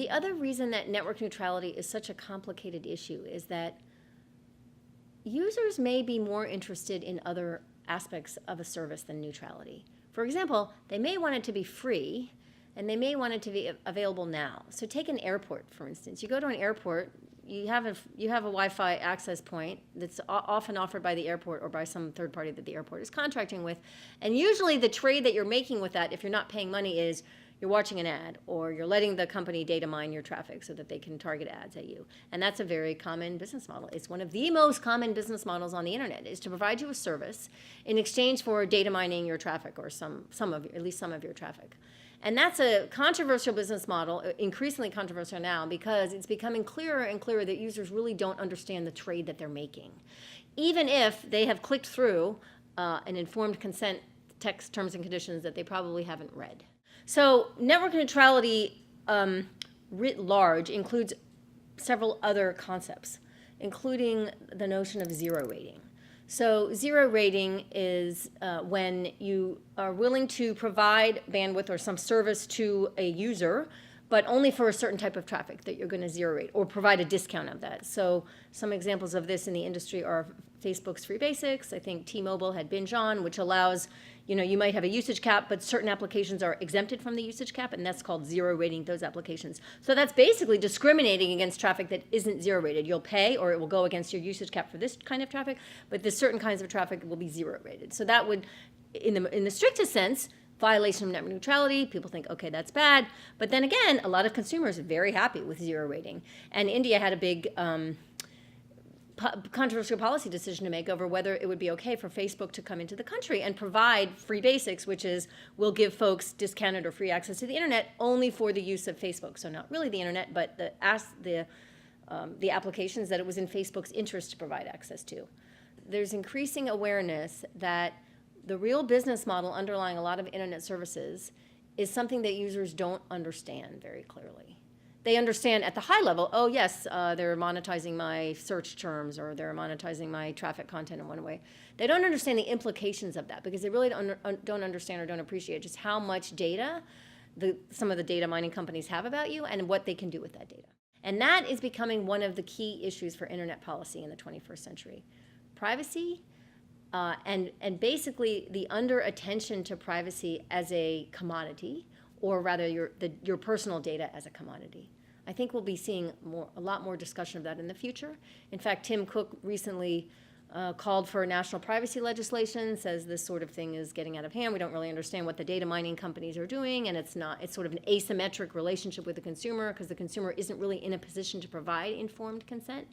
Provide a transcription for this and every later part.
The other reason that network neutrality is such a complicated issue is that users may be more interested in other aspects of a service than neutrality. For example, they may want it to be free, and they may want it to be available now. So take an airport, for instance. You go to an airport, you have a Wi-Fi access point that's often offered by the airport or by some third party that the airport is contracting with. And usually the trade that you're making with that, if you're not paying money, is you're watching an ad or you're letting the company data mine your traffic so that they can target ads at you. And that's a very common business model. It's one of the most common business models on the internet, is to provide you a service in exchange for data mining your traffic, or at least some of your traffic. And that's a controversial business model, increasingly controversial now, because it's becoming clearer and clearer that users really don't understand the trade that they're making. Even if they have clicked through an informed consent text terms and conditions that they probably haven't read. So network neutrality writ large includes several other concepts, including the notion of zero rating. So zero rating is when you are willing to provide bandwidth or some service to a user, but only for a certain type of traffic that you're going to zero rate or provide a discount of that. So some examples of this in the industry are Facebook's Free Basics. I think T-Mobile had Binge On, which allows, you might have a usage cap, but certain applications are exempted from the usage cap, and that's called zero rating those applications. So that's basically discriminating against traffic that isn't zero rated. You'll pay, or it will go against your usage cap for this kind of traffic, but there's certain kinds of traffic will be zero rated. So that would, in the strictest sense, violation of network neutrality. People think, okay, that's bad. But then again, a lot of consumers are very happy with zero rating. And India had a big controversial policy decision to make over whether it would be okay for Facebook to come into the country and provide Free Basics, which is we'll give folks discounted or free access to the internet only for the use of Facebook. So not really the internet, but the applications that it was in Facebook's interest to provide access to. There's increasing awareness that the real business model underlying a lot of internet services is something that users don't understand very clearly. They understand at the high level, oh yes, they're monetizing my search terms, or they're monetizing my traffic content in one way. They don't understand the implications of that, because they really don't understand or don't appreciate just how much data some of the data mining companies have about you and what they can do with that data. And that is becoming one of the key issues for internet policy in the 21st century. Privacy, and basically the under attention to privacy as a commodity, or rather your personal data as a commodity. I think we'll be seeing a lot more discussion of that in the future. In fact, Tim Cook recently called for national privacy legislation, says this sort of thing is getting out of hand. We don't really understand what the data mining companies are doing, and it's sort of an asymmetric relationship with the consumer, because the consumer isn't really in a position to provide informed consent.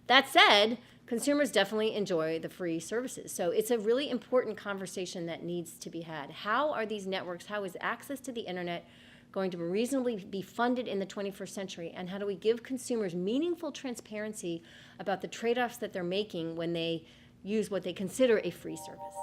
That said, consumers definitely enjoy the free services. So it's a really important conversation that needs to be had. How are these networks, how is access to the internet going to reasonably be funded in the 21st century? And how do we give consumers meaningful transparency about the trade-offs that they're making when they use what they consider a free service?